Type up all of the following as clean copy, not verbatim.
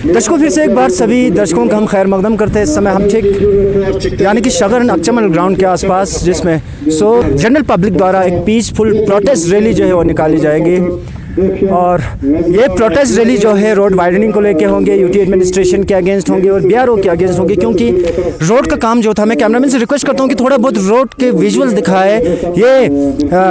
दर्शकों फिर से एक बार सभी दर्शकों का हम खैर मकदम करते हैं। इस समय हम ठीक यानी कि शगर अक्चमल ग्राउंड के आसपास, जिसमें जनरल पब्लिक द्वारा एक पीसफुल प्रोटेस्ट रैली जो है वो निकाली जाएगी। और ये प्रोटेस्ट रैली जो है रोड वाइडनिंग को लेके होंगे, यूटी एडमिनिस्ट्रेशन के अगेंस्ट होंगे और बीआरओ के अगेंस्ट होंगे, क्योंकि रोड का काम जो था, मैं कैमरामैन से रिक्वेस्ट करता हूँ कि थोड़ा बहुत रोड के विजुअल्स दिखाए। ये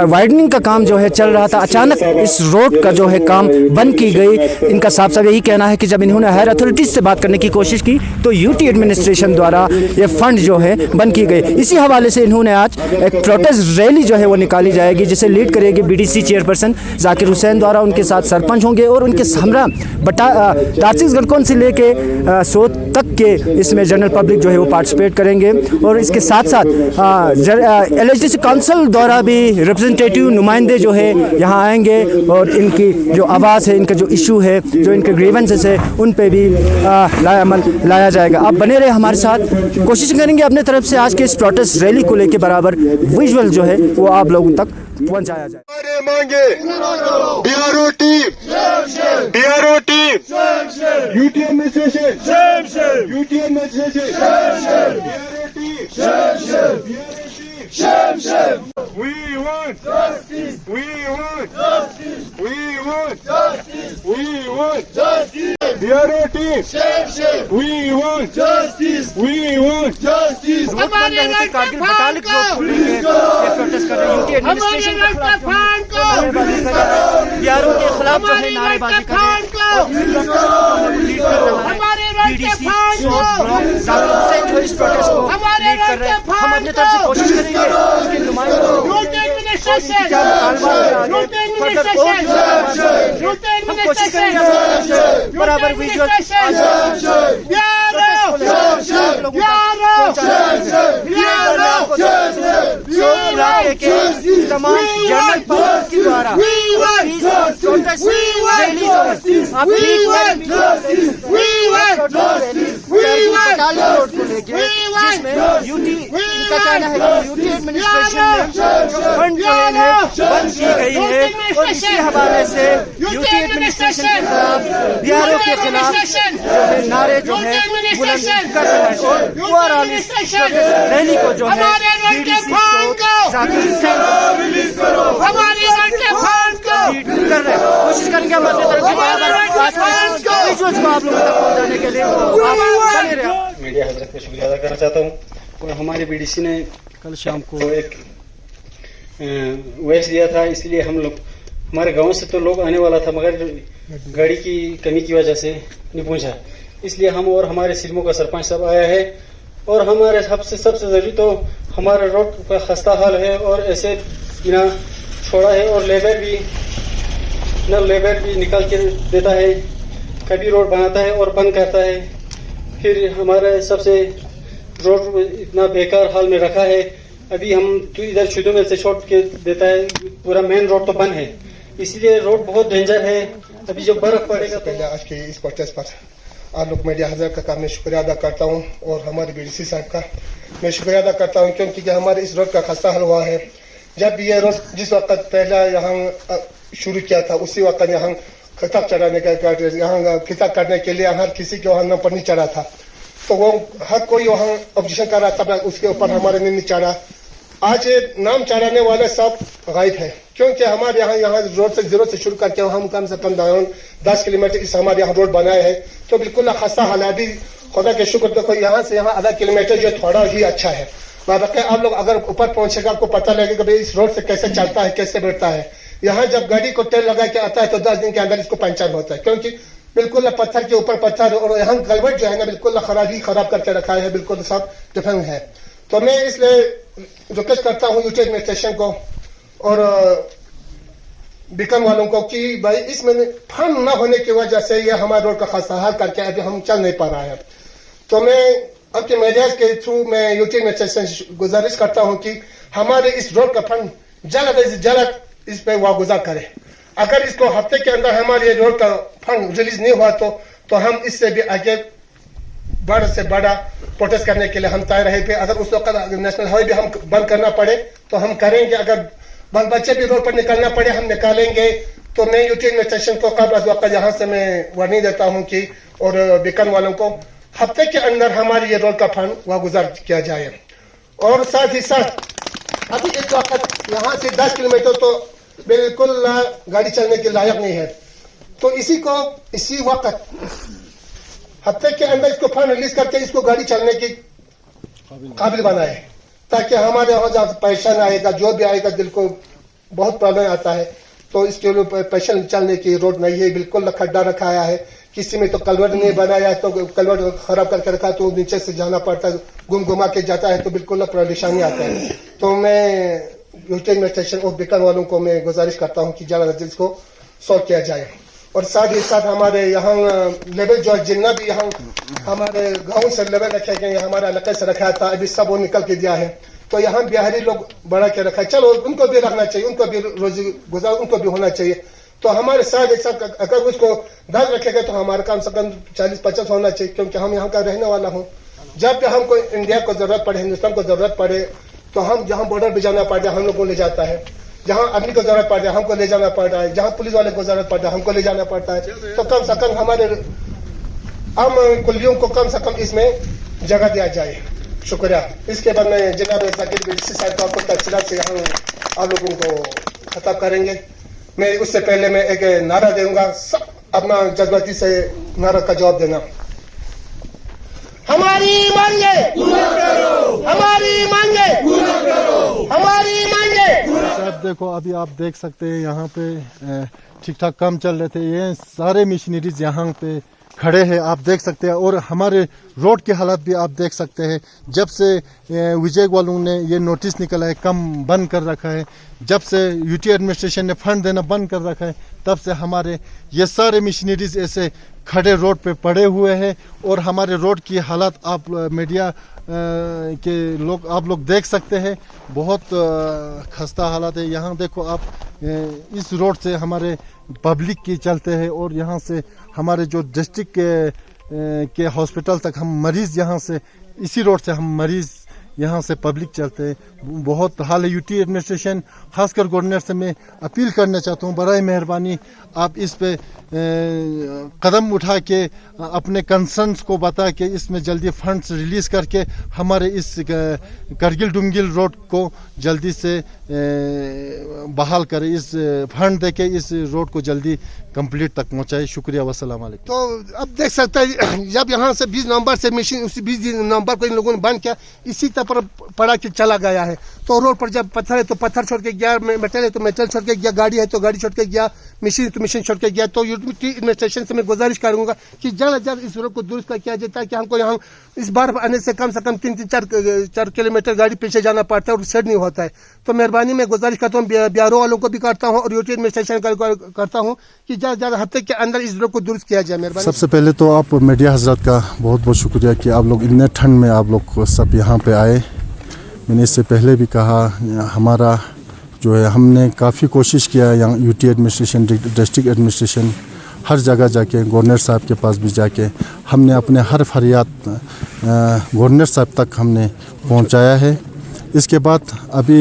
वाइडनिंग का काम जो है चल रहा था, अचानक इस रोड का जो है काम बंद की गई। इनका साफ साफ यही कहना है कि जब इन्होंने हायर अथॉरिटीज़ से बात करने की कोशिश की तो यूटी एडमिनिस्ट्रेशन द्वारा ये फंड जो है बंद की गई। इसी हवाले से इन्होंने आज एक प्रोटेस्ट रैली जो है वो निकाली जाएगी, जिसे लीड करेगी बीडीसी चेयरपर्सन जाकिर हुसैन द्वारा। उनके साथ सरपंच होंगे और उनके हमरा टारसिस गढ़कौन से लेके सोत तक के इसमें जनरल पब्लिक जो है वो पार्टिसिपेट करेंगे। और इसके साथ साथ एलएचडीसी काउंसिल द्वारा भी रिप्रेजेंटेटिव नुमाइंदे जो है यहाँ आएंगे और इनकी जो आवाज़ है, इनका जो इशू है, जो इनके ग्रीवेंसेस है, उन पे भी लाया जाएगा। आप बने रहे हमारे साथ, कोशिश करेंगे अपने तरफ से आज के इस प्रोटेस्ट रैली को लेके बराबर विजुअल जो है वो आप लोगों तक पहुंचाया जाए। BRO team, UT administration, UT administration, We want justice. We want justice. We want justice. We want justice. BRO team. We want justice. We want justice. हमारे राइट के फांड को रिलीज करो। ये प्रोटेस्ट कर रहे हैं यूटी एडमिनिस्ट्रेशन के खिलाफ, फांड को बीआरओ के खिलाफ जो है नारेबाजी कर रहे हैं। हमारे राइट के फांड को जाकिर हुसैन जो इस प्रोटेस्ट को लीड कर रहे हैं। हम अपने तरफ से कोशिश करेंगे उसके नुमाइंदों बराबर विजुअल इलाके के तमाम जनरल पब्लिक के द्वारा यूटी का कहना है कि यूटी एडमिनिस्ट्रेशन ने जो फंड जो है बंद की गई है, और इसी हवाले से यूटी एडमिनिस्ट्रेशन के खिलाफ, बीआरओ के खिलाफ जो है नारे जो है बुलंद कर रहे हैं। और ओवरऑल इस रैली को जो है बीडीसी जाकिर हुसैन लीड कर रहे हैं। कोशिश करेंगे हम अपने तरफ से विजुअल्स को आप लोगों तक पहुंचाने के लिए। मीडिया हजरत को शुक्रिया अदा करना चाहता हूँ। और हमारे बीडीसी ने कल शाम को एक वॉइस दिया था, इसलिए हम लोग, हमारे गांव से तो लोग आने वाला था मगर गाड़ी की कमी की वजह से नहीं पहुंचा, इसलिए हम और हमारे सिरमो का सरपंच साहब आया है। और हमारे सबसे जरूरी तो हमारा रोड का खस्ता हाल है और ऐसे बिना छोड़ा है, और लेबर भी निकाल के देता है, कभी रोड बनाता है और बंद करता है। फिर हमारे सबसे रोड इतना बेकार हाल में रखा है। अभी हम तो इधर शुद्धमेल से छोड़ के देता है, पूरा मेन रोड तो बंद है, इसलिए रोड बहुत डेंजर है। अभी जो बर्फ पड़ेगा पहले आज के इस प्रोटेस्ट पर आप लोग मीडिया हजरत का मैं शुक्रिया अदा करता हूँ, और हमारे बीडीसी साहब का मैं शुक्रिया अदा करता हूँ, क्योंकि हमारे इस रोड का खस्ता हाल हुआ है। जब ये रोड जिस वक्त पहला यहाँ शुरू किया था, उसी वक्त यहाँ खिताब चढ़ाने का यहाँ खिताब करने के लिए हर किसी के वहाँ नंबर पर नहीं चढ़ा था, तो वो हर कोई वहाँ ऑब्जेक्शन कर रहा था, उसके ऊपर हमारे नहीं चढ़ा। आज नाम चढ़ाने वाले सब गायब है, क्योंकि हमारे यहाँ रोड से जीरो से शुरू करके हम कम से कम 10 किलोमीटर इस हमारे यहाँ रोड बनाए है, तो बिल्कुल खस्ता हाल है। अभी खुदा के शुक्र देखो यहाँ से यहाँ आधा किलोमीटर जो थोड़ा ही अच्छा है। बाकी आप लोग अगर ऊपर पहुंचेगा आपको पता लगेगा भाई इस रोड से कैसे चलता है, कैसे बैठता है। यहाँ जब गाड़ी को तेल लगा के आता है तो 10 दिन के अंदर इसको पंचर होता है, क्योंकि बिल्कुल पत्थर के ऊपर पत्थर, और यहाँ गलबट जो है ना बिल्कुल खराब करके रखा है, बिल्कुल सब डिफेंस है। तो मैं इसलिए रिक्वेस्ट करता हूँ यूटी एडमिनिस्ट्रेशन को और बीकन वालों को कि भाई इसमें फंड न होने की वजह से ये हमारे रोड का खस्ता हाल करके अभी हम चल नहीं पा रहा है। तो मैं आपके मीडिया के थ्रू मैं यूटी एडमिनिस्ट्रेशन से गुजारिश करता हूँ कि हमारे इस रोड का फंड जल्द से जल्द इस पे वागुजार करे। अगर इसको हफ्ते के अंदर हमारे रोड का फंड रिलीज नहीं हुआ तो हम इससे भी आगे बड़ा से बड़ा प्रोटेस्ट करने के लिए हम तैयार रहे थे। अगर उस वक्त नेशनल हाईवे भी हम बंद करना पड़े तो हम करेंगे, अगर बच्चे भी रोड पर निकलना पड़े हम निकालेंगे। तो मैं यूटी एडमिनिस्ट्रेशन को कब वक्त यहाँ से मैं वार्निंग देता हूँ कि और बेकन वालों को हफ्ते के अंदर हमारे ये रोड का फंड वहाँ गुजार किया जाए। और साथ ही साथ अभी इस वक्त यहाँ से 10 किलोमीटर तो बिल्कुल गाड़ी चलने के लायक नहीं है, तो इसी वक्त हफ्ते के अंदर इसको फंड रिलीज करके इसको गाड़ी चलने की काबिल बनाए, ताकि हमारे यहाँ जहाँ पैसा आएगा, जो भी आएगा, दिल को बहुत प्रॉब्लम आता है, तो इसके लिए पैसा चलने की रोड नहीं है, बिल्कुल खड्डा रखाया है। किसी में तो कलवर्ट नहीं बनाया, तो कलवर्ट खराब करके रखा, तो नीचे से जाना पड़ता है, घुमा के जाता है, तो बिल्कुल परेशानी आता है। तो मैं यूटी एडमिनिस्ट्रेशन और बेकन वालों को मैं गुजारिश करता हूँ कि जल्द अज जल्द इसको सॉल्व किया जाए। और साथ ही साथ हमारे यहाँ लेवल जो जितना भी यहाँ हमारे गाँव से लेवल रखे गए, हमारे इलाके से रखा था, अभी सब वो निकल के दिया है, तो यहाँ बिहारी लोग बढ़ा के रखा है। चलो उनको भी रखना चाहिए, उनको भी रोजी गुजार उनको भी होना चाहिए। तो हमारे साथ एक साथ अगर उसको 10 रखेगा तो हमारा कम से कम 40-50 होना चाहिए, क्योंकि हम यहाँ का रहने वाला हूँ। जब भी हमको इंडिया को जरूरत पड़े, हिंदुस्तान को जरूरत पड़े, तो हम जहाँ बॉर्डर पे जाना पड़ जाए हम लोग को ले जाता है, जहाँ आर्मी को जरूरत पड़ जाए हमको ले जाना पड़ता है, जहाँ पुलिस वाले को जरूरत पड़ जाए हमको ले जाना पड़ता है। तो कम से कम हमारे आम कुलियों को कम से कम इसमें जगह दिया जाए। शुक्रिया। इसके बाद मैं जनाब जाकिर डीसी साहब को आपको तफसीलात से हम आप लोगों को खिताब करेंगे। मैं उससे पहले मैं एक नारा दूंगा, अपना जज्बाती से नारा का जवाब देना। हमारी मांगे पूरा करो, हमारी मांगे पूरा करो, हमारी मांगे। साहब देखो, अभी आप देख सकते हैं यहाँ पे ठीक ठाक काम चल रहे थे, ये सारे मशीनरीज यहाँ पे खड़े हैं, आप देख सकते हैं। और हमारे रोड के हालात भी आप देख सकते हैं। जब से विजय वालों ने ये नोटिस निकला है, कम बंद कर रखा है, जब से यूटी एडमिनिस्ट्रेशन ने फंड देना बंद कर रखा है, तब से हमारे ये सारे मशीनरीज ऐसे खड़े रोड पे पड़े हुए हैं। और हमारे रोड की हालात आप मीडिया के लोग आप लोग देख सकते हैं, बहुत खस्ता हालत है। यहाँ देखो आप, इस रोड से हमारे पब्लिक की चलते हैं, और यहाँ से हमारे जो डिस्ट्रिक्ट के हॉस्पिटल तक हम मरीज़, यहाँ से इसी रोड से हम मरीज़ यहाँ से पब्लिक चलते हैं। बहुत हाल है। यूटी एडमिनिस्ट्रेशन खासकर गवर्नर से मैं अपील करना चाहता हूँ, बराए मेहरबानी आप इस पे कदम उठा के अपने कंसर्न्स को बता के इसमें जल्दी फंड्स रिलीज़ करके हमारे इस करगिल डुमगिल रोड को जल्दी से बहाल करें, इस फंड दे के इस रोड को जल्दी कंप्लीट तक पहुँचाए। शुक्रिया, वस्सलाम वालेकुम। तो अब देख सकते हैं, जब यहाँ से 20 नवंबर से मशीन उसी 20 नवंबर को इन लोगों ने बंद किया, इसी तरह पर पड़ा के चला गया है। तो रोड पर जब पत्थर है तो पत्थर छोड़ के गया, मेटल है तो मेटल छोड़ के गया, गाड़ी है तो गाड़ी छोड़ के गया, मशीन है तो मशीन छोड़ के गया। तो यूटी एडमिनिस्ट्रेशन से मैं गुजारिश करूंगा कि जल्द जल्द इस रोड को दुरुस्त किया जाए, ताकि हमको यहाँ इस बार आने से कम 3-4 किलोमीटर गाड़ी पीछे जाना पड़ता है और सेट नहीं होता है। तो मेहरबानी मैं गुजारिश करता हूँ, बिहारों वालों को भी करता हूँ और यूटी एडमिनिस्ट्रेशन करता हूँ कि जल्द हफ्ते के अंदर इस रोड को दुरुस्त किया जाए। मेहरबानी। सबसे पहले तो आप मीडिया हजरत का बहुत बहुत शुक्रिया कि आप लोग इतने ठंड में आप लोग सब यहाँ पे आए। मैंने इससे पहले भी कहा, हमारा जो है हमने काफ़ी कोशिश किया, यहाँ यूटी एडमिनिस्ट्रेशन, डिस्ट्रिक्ट एडमिनिस्ट्रेशन, हर जगह जाके गवर्नर साहब के पास भी जाके हमने अपने हर फरियाद गवर्नर साहब तक हमने पहुँचाया है। इसके बाद अभी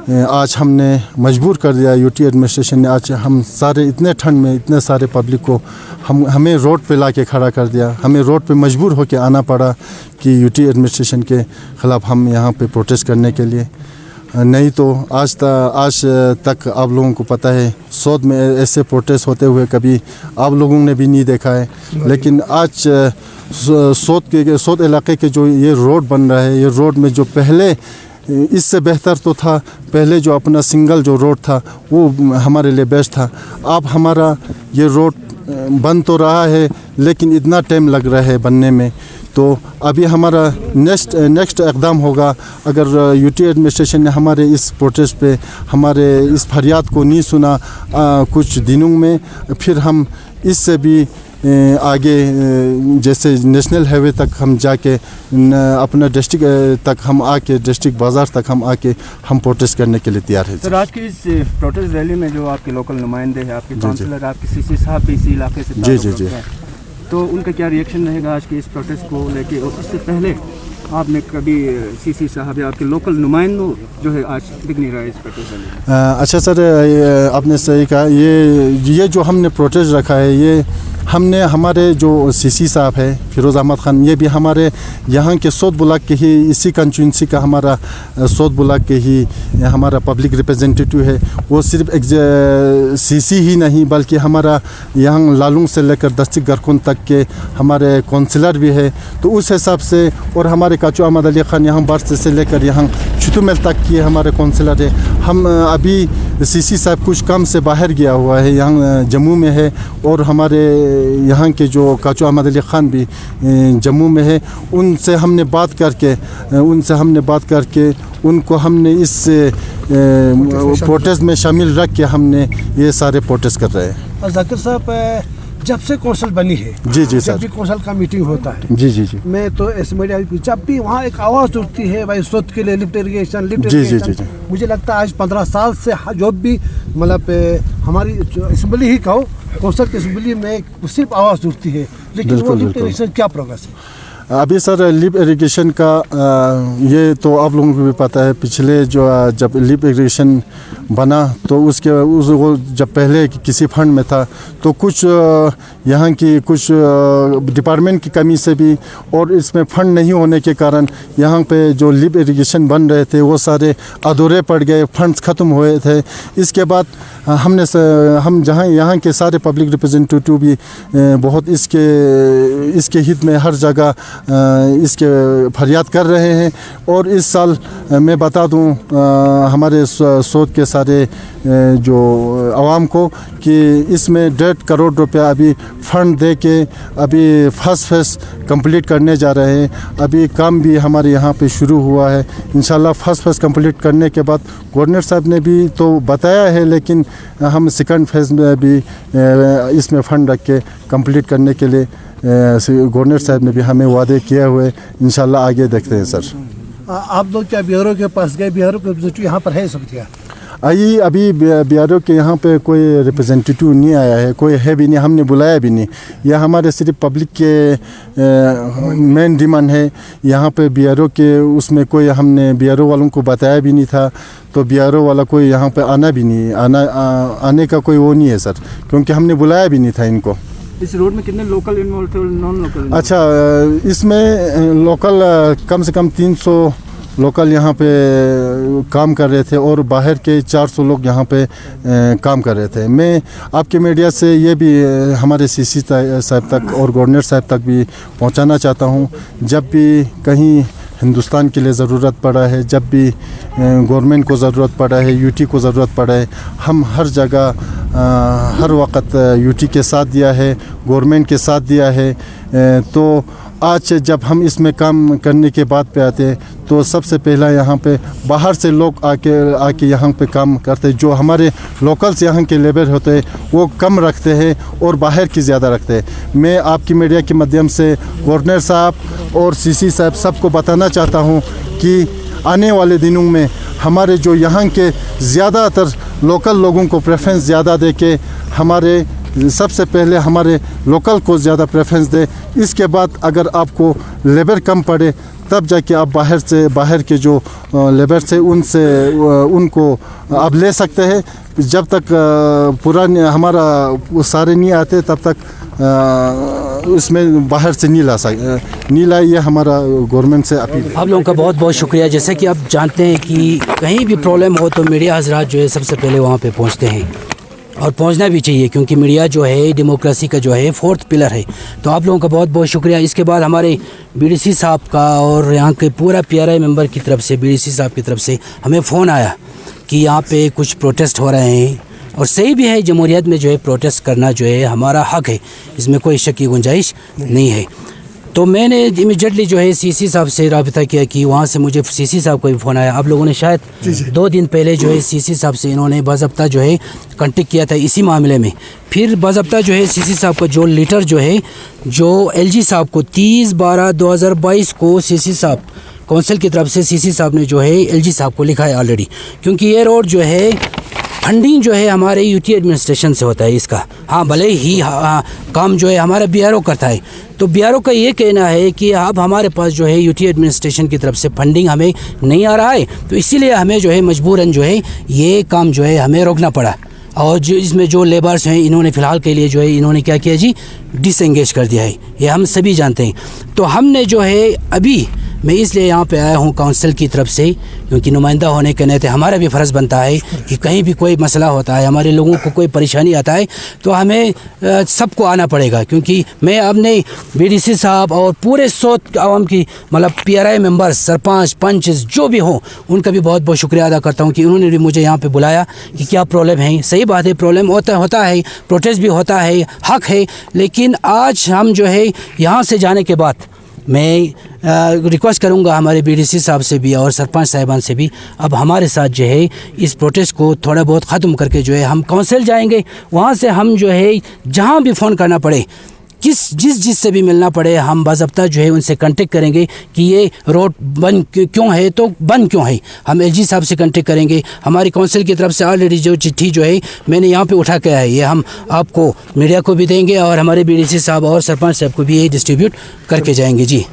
आज हमने मजबूर कर दिया यूटी एडमिनिस्ट्रेशन ने, आज हम सारे इतने ठंड में इतने सारे पब्लिक को हमें रोड पे ला के खड़ा कर दिया। हमें रोड पे मजबूर होकर आना पड़ा कि यूटी एडमिनिस्ट्रेशन के ख़िलाफ़ हम यहाँ पे प्रोटेस्ट करने के लिए। नहीं तो आज तक आप लोगों को पता है, सौद में ऐसे प्रोटेस्ट होते हुए कभी आप लोगों ने भी नहीं देखा है। लेकिन आज सौद इलाके के जो ये रोड बन रहा है, ये रोड में जो पहले इससे बेहतर तो था, पहले जो अपना सिंगल जो रोड था वो हमारे लिए बेस्ट था। अब हमारा ये रोड बन तो रहा है, लेकिन इतना टाइम लग रहा है बनने में। तो अभी हमारा नेक्स्ट इक़दाम होगा, अगर यूटी एडमिनिस्ट्रेशन ने हमारे इस प्रोटेस्ट पे हमारे इस फरियाद को नहीं सुना कुछ दिनों में, फिर हम इससे भी आगे जैसे नेशनल हाईवे तक हम जाके अपना डिस्ट्रिक्ट तक हम आके, डिस्ट्रिक्ट बाज़ार तक हम आके हम प्रोटेस्ट करने के लिए तैयार है। सर, आज की इस प्रोटेस्ट रैली में जो आपके लोकल नुमाइंदे हैं, आपके काउंसलर, आपके सीसी साहब भी इसी इलाके से जी, तो उनका क्या रिएक्शन रहेगा आज के इस प्रोटेस्ट को लेके? और इससे पहले आपने कभी सीसी साहब या आपके लोकल नुमाइंदों जो है आज दिख नहीं रहा है इस प्रोटेस्ट रैली में? अच्छा सर, आपने सही कहा, ये जो हमने प्रोटेस्ट रखा है, ये हमने हमारे जो सीसी साहब है फिरोज़ अहमद ख़ान, ये भी हमारे यहाँ के सोत ब्लॉक के ही, इसी कंस्टिट्यूंसी का हमारा सोत ब्लॉक के ही हमारा पब्लिक रिप्रेजेंटेटिव है। वो सिर्फ एक सीसी ही नहीं बल्कि हमारा यहाँ लालूंग से लेकर दस्तिक गरकुन तक के हमारे काउंसिलर भी है। तो उस हिसाब से, और हमारे काचू अहमद अली ख़ान यहाँ बर्स से लेकर यहाँ छुतुमेल तक के हमारे काउंसिलर है। हम अभी सीसी साहब कुछ काम से बाहर गया हुआ है, यहाँ जम्मू में है, और हमारे यहाँ के जो काचू अहमद अली ख़ान भी जम्मू में है। उनसे हमने बात करके उनको हमने इस प्रोटेस्ट में शामिल रख के हमने ये सारे प्रोटेस्ट कर रहे हैं। और जाकिर साहब, जब से कौंसल बनी है, जी जी जब सर, भी कौंसल का मीटिंग होता है, जी जी जी, मैं तो एसमेडिया जब भी वहाँ एक आवाज़ उठती है भाई सोच के लिए लिफ्ट इरिगेशन, जी जी जी जी, मुझे लगता है आज 15 साल से जो भी मतलब हमारी असम्बली ही कहो, कौंसल की असम्बली में सिर्फ आवाज़ उठती है, लेकिन वो लिफ्ट इरिगेशन क्या प्रोग्रेस है? अभी सर लिप इरिगेशन का ये तो आप लोगों को भी पता है, पिछले जो जब लिप इरिगेशन बना तो वो जब पहले किसी फंड में था तो कुछ यहाँ की कुछ डिपार्टमेंट की कमी से भी, और इसमें फंड नहीं होने के कारण यहाँ पे जो लिप इरिगेशन बन रहे थे वो सारे अधूरे पड़ गए, फंड्स ख़त्म हुए थे। इसके बाद हम जहाँ यहाँ के सारे पब्लिक रिप्रेजेंटेटिव भी बहुत इसके हित में हर जगह इसके फरियाद कर रहे हैं। और इस साल मैं बता दूं हमारे सोच के सारे जो आवाम को कि इसमें 1.5 करोड़ रुपया अभी फ़ंड दे के अभी फर्स्ट फेस कंप्लीट करने जा रहे हैं। अभी काम भी हमारे यहाँ पे शुरू हुआ है। इंशाल्लाह फर्स्ट फेस कंप्लीट करने के बाद गवर्नर साहब ने भी तो बताया है, लेकिन हम सेकंड फेज़ में भी इसमें फ़ंड रख के कंप्लीट करने के लिए गवर्नर साहब ने भी हमें वादे किए हुए। इंशाल्लाह आगे देखते हैं सर। आप लोग क्या बिहारों के पास गए? बिहारों के रिप्रेजेंटेटिव यहाँ पर है सब क्या? अभी बिहारों के यहाँ पे कोई रिप्रेजेंटेटिव नहीं आया है, कोई है भी नहीं, हमने बुलाया भी नहीं। यह हमारे सिर्फ पब्लिक के मेन डिमांड है। यहाँ पे बिहारों के उसमें कोई हमने बिहारों वालों को बताया भी नहीं था, तो बिहारों वाला कोई यहाँ पे आने का कोई वो नहीं है सर, क्योंकि हमने बुलाया भी नहीं था इनको। इस रोड में कितने लोकल इन्वॉल्व थे और नॉन लोकल? अच्छा, इसमें लोकल कम से कम 300 लोकल यहाँ पे काम कर रहे थे और बाहर के 400 लोग यहाँ पे काम कर रहे थे। मैं आपके मीडिया से ये भी हमारे सीसी साहब तक और गवर्नर साहब तक भी पहुँचाना चाहता हूँ, जब भी कहीं हिंदुस्तान के लिए ज़रूरत पड़ा है, जब भी गवर्नमेंट को ज़रूरत पड़ा है, यूटी को ज़रूरत पड़ा है, हम हर जगह हर वक्त यूटी के साथ दिया है, गवर्नमेंट के साथ दिया है। तो आज जब हम इसमें काम करने के बाद पे आते हैं तो सबसे पहला यहाँ पे बाहर से लोग आके यहाँ पे काम करते हैं। जो हमारे लोकल्स यहाँ के लेबर होते हैं वो कम रखते हैं और बाहर की ज़्यादा रखते हैं। मैं आपकी मीडिया के माध्यम से गवर्नर साहब और सीसी साहब सबको बताना चाहता हूँ कि आने वाले दिनों में हमारे जो यहाँ के ज़्यादातर लोकल लोगों को प्रेफरेंस ज़्यादा दे के हमारे सबसे पहले हमारे लोकल को ज़्यादा प्रेफरेंस दे। इसके बाद अगर आपको लेबर कम पड़े तब जाके आप बाहर के जो लेबर से उनको आप ले सकते हैं। जब तक पूरा हमारा वो सारे नहीं आते तब तक इसमें बाहर से नहीं लाए। ये हमारा गवर्नमेंट से अपील। आप लोगों का बहुत बहुत शुक्रिया। जैसे कि आप जानते हैं कि कहीं भी प्रॉब्लम हो तो मीडिया हजरात जो है सबसे पहले वहाँ पे पहुँचते हैं और पहुंचना भी चाहिए, क्योंकि मीडिया जो है डेमोक्रेसी का जो है 4th पिलर है। तो आप लोगों का बहुत बहुत शुक्रिया। इसके बाद हमारे बीडीसी साहब का और यहाँ के पूरा PRI मेंबर की तरफ से, बीडीसी साहब की तरफ से हमें फ़ोन आया कि यहाँ पे कुछ प्रोटेस्ट हो रहे हैं, और सही भी है, जमहूरियत में जो है प्रोटेस्ट करना जो है हमारा हक़ है, इसमें कोई शक की गुंजाइश नहीं है। तो मैंने इमीडिएटली जो है सीसी साहब से रब्ता किया कि वहाँ से मुझे सीसी साहब को भी फ़ोन आया। आप लोगों ने शायद 2 दिन पहले जो है सीसी साहब से इन्होंने बाज़ाब्ता जो है कांटेक्ट किया था इसी मामले में। फिर बाज़ाब्ता जो है सीसी साहब का जो लेटर जो है जो LG साहब को 30/12/2022 को सीसी साहब कौंसिल की तरफ से सीसी साहब ने जो है LG साहब को लिखा है ऑलरेडी, क्योंकि ये रोड जो है फंडिंग जो है हमारे यूटी एडमिनिस्ट्रेशन से होता है इसका। हाँ, भले ही काम जो है हमारा BRO करता है, तो BRO का ये कहना है कि अब हमारे पास जो है यूटी एडमिनिस्ट्रेशन की तरफ से फंडिंग हमें नहीं आ रहा है, तो इसीलिए हमें जो है मजबूरन जो है ये काम जो है हमें रोकना पड़ा। और जो इसमें जो लेबर्स हैं इन्होंने फ़िलहाल के लिए जो है इन्होंने क्या किया जी, डिसएंगेज कर दिया है, ये हम सभी जानते हैं। तो हमने जो है अभी मैं इसलिए यहाँ पे आया हूँ काउंसिल की तरफ से, क्योंकि नुमाइंदा होने के नाते हमारा भी फ़र्ज़ बनता है कि कहीं भी कोई मसला होता है, हमारे लोगों को कोई परेशानी आता है तो हमें सबको आना पड़ेगा। क्योंकि मैं अपने बीडीसी साहब और पूरे सोत आवाम की मतलब PRI मेंबर्स, सरपंच, पंच जो भी हों, उनका भी बहुत बहुत शुक्रिया अदा करता हूँ कि उन्होंने भी मुझे यहाँ पर बुलाया कि क्या प्रॉब्लम है। सही बात है, प्रॉब्लम होता है, प्रोटेस्ट भी होता है, हक है। लेकिन आज हम जो है यहाँ से जाने के बाद मैं रिक्वेस्ट करूंगा हमारे बीडीसी साहब से भी और सरपंच साहिबान से भी, अब हमारे साथ जो है इस प्रोटेस्ट को थोड़ा बहुत ख़त्म करके जो है हम काउंसिल जाएंगे। वहाँ से हम जो है जहाँ भी फ़ोन करना पड़े, जिस से भी मिलना पड़े, हम बाज़ाब्ता जो है उनसे कांटेक्ट करेंगे कि ये रोड बंद क्यों है, तो बंद क्यों है। हम LG साहब से कांटेक्ट करेंगे। हमारी काउंसिल की तरफ से ऑलरेडी जो चिट्ठी जो है मैंने यहाँ पे उठा के आया है, ये हम आपको मीडिया को भी देंगे और हमारे BDC साहब और सरपंच साहब को भी ये डिस्ट्रीब्यूट करके जाएंगे जी।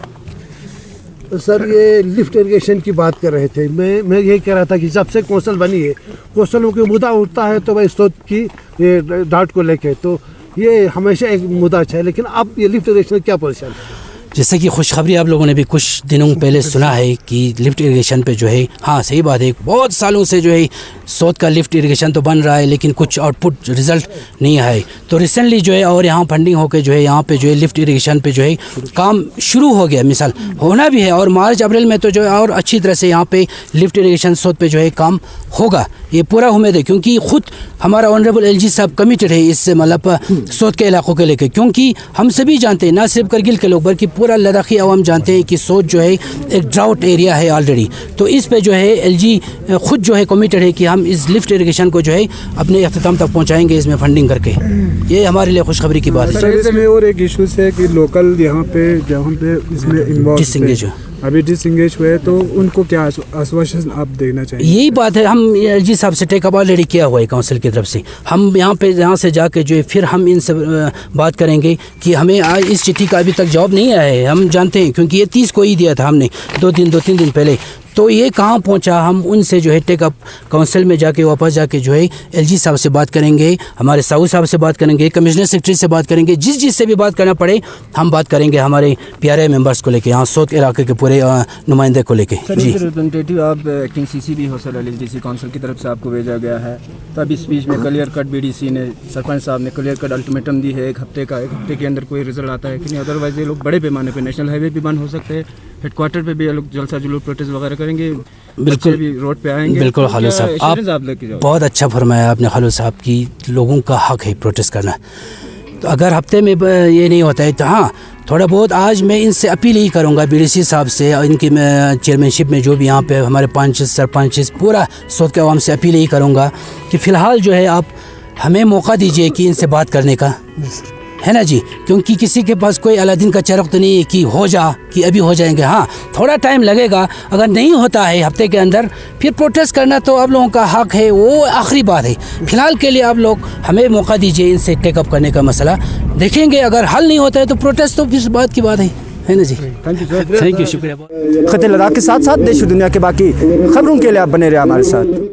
सर, ये लिफ्ट इरिगेशन की बात कर रहे थे, मैं यही कह रहा था कि जब से कौंसल बनी है, कौंसलों के मुद्दा उठता है तो भाई स्रोत की ये डाट को लेके, तो ये हमेशा एक मुद्दा है। लेकिन अब ये लिफ्ट इरिगेशन क्या पोजीशन है? जैसे कि खुशखबरी आप लोगों ने भी कुछ दिनों पहले सुना है कि लिफ्ट इरिगेशन पे जो है, हाँ सही बात है, बहुत सालों से जो है सोत का लिफ्ट इरिगेशन तो बन रहा है लेकिन कुछ आउटपुट रिज़ल्ट नहीं है। तो रिसेंटली जो है और यहाँ फंडिंग होकर जो है यहाँ पे जो है लिफ्ट इरिगेशन पे जो है काम शुरू हो गया, मिसाल होना भी है, और मार्च अप्रैल में तो जो है और अच्छी तरह से यहाँ पे लिफ्ट इरिगेशन सोत पे जो है काम होगा, ये पूरा उम्मीद है। क्योंकि ख़ुद हमारा ऑनरेबल LG साहब कमिटेड है इससे, मतलब सोत के इलाकों के लेकर। क्योंकि हम सभी जानते हैं, ना सिर्फ करगिल के लोग बल्कि पूरा लद्दाखी अवाम जानते हैं कि सोत जो है एक ड्राउट एरिया है ऑलरेडी। तो इस पे जो है LG खुद जो है कमिटेड है कि हम इस लिफ्ट इरिगेशन को जो है अपने अख्ताम तक पहुंचाएंगे इसमें फंडिंग करके। ये हमारे लिए खुशखबरी की बात है। इसमें और एक इशूज़ है कि लोकल यहाँ पे जहाँ पे इसमें इन्वॉल्व डिसएंगेज अभी डिसएंगेज हुए, तो उनको क्या आश्वासन आप देना चाहिए? यही बात है, हम LG साहब से टेकअप ऑलरेडी किया हुआ है काउंसिल की तरफ से। हम यहाँ से जाके जो है फिर हम इनसे बात करेंगे कि हमें आज इस चिट्ठी का अभी तक जवाब नहीं आया है। हम जानते हैं क्योंकि ये 30 को ही दिया था हमने, 2-3 दिन पहले। तो ये कहाँ पहुँचा, हम उनसे जो है टेकअप काउंसिल में जाके वापस जाके जो है LG साहब से बात करेंगे, हमारे साहू साहब से बात करेंगे, कमिश्नर सेक्रेटरी से बात करेंगे, जिस से भी बात करना पड़े हम बात करेंगे हमारे PRI मेंबर्स को लेके, यहाँ सोत इलाके के पूरे नुमाइंदे को लेके। जी रिप्रेजेंटेटिव आप एक्टिंग CC भी हो सर, LGDC काउंसिल की तरफ से आपको भेजा गया है। तो अब इस बीच में क्लियर कट BDC ने, सरपंच साहब ने क्लियर कट अल्टीमेटम दी है 1 हफ्ते का, 1 हफ्ते के अंदर कोई रिजल्ट आता है कि नहीं, अदरवाइज ये लोग बड़े पैमाने पर नेशनल हाईवे भी बंद हो सकते हैं, हेडक्वार्टर पे भी ये लोग जलसा जुलूस प्रोटेस्ट वगैरह करेंगे, बिल्कुल भी रोड पे आएंगे। बिल्कुल खालू साहब, आप लेके जाओ। बहुत अच्छा फरमाया आपने खालू साहब की, लोगों का हक है प्रोटेस्ट करना। तो अगर हफ्ते में ये नहीं होता है तो हाँ थोड़ा बहुत आज मैं इनसे अपील ही करूँगा BDC साहब से और इनकी चेयरमैनशिप में जो भी यहाँ पे हमारे पंच सरपंच पूरा सोत के आवाम से अपील ही करूँगा कि फ़िलहाल जो है आप हमें मौका दीजिए कि इनसे बात करने का, है ना जी। क्योंकि किसी के पास कोई अलादीन का चरख तो नहीं है कि हो जा कि अभी हो जाएंगे, हाँ थोड़ा टाइम लगेगा। अगर नहीं होता है हफ्ते के अंदर फिर प्रोटेस्ट करना तो आप लोगों का हक है, वो आखिरी बात है। फ़िलहाल के लिए आप लोग हमें मौका दीजिए इनसे टेकअप करने का मसला देखेंगे। अगर हल नहीं होता है तो प्रोटेस्ट तो फिर बात की बात है ना जी। थैंक यू, शुक्रिया। खत लद्दाख के साथ साथ देश और दुनिया के बाकी खबरों के लिए आप बने रहे हमारे साथ।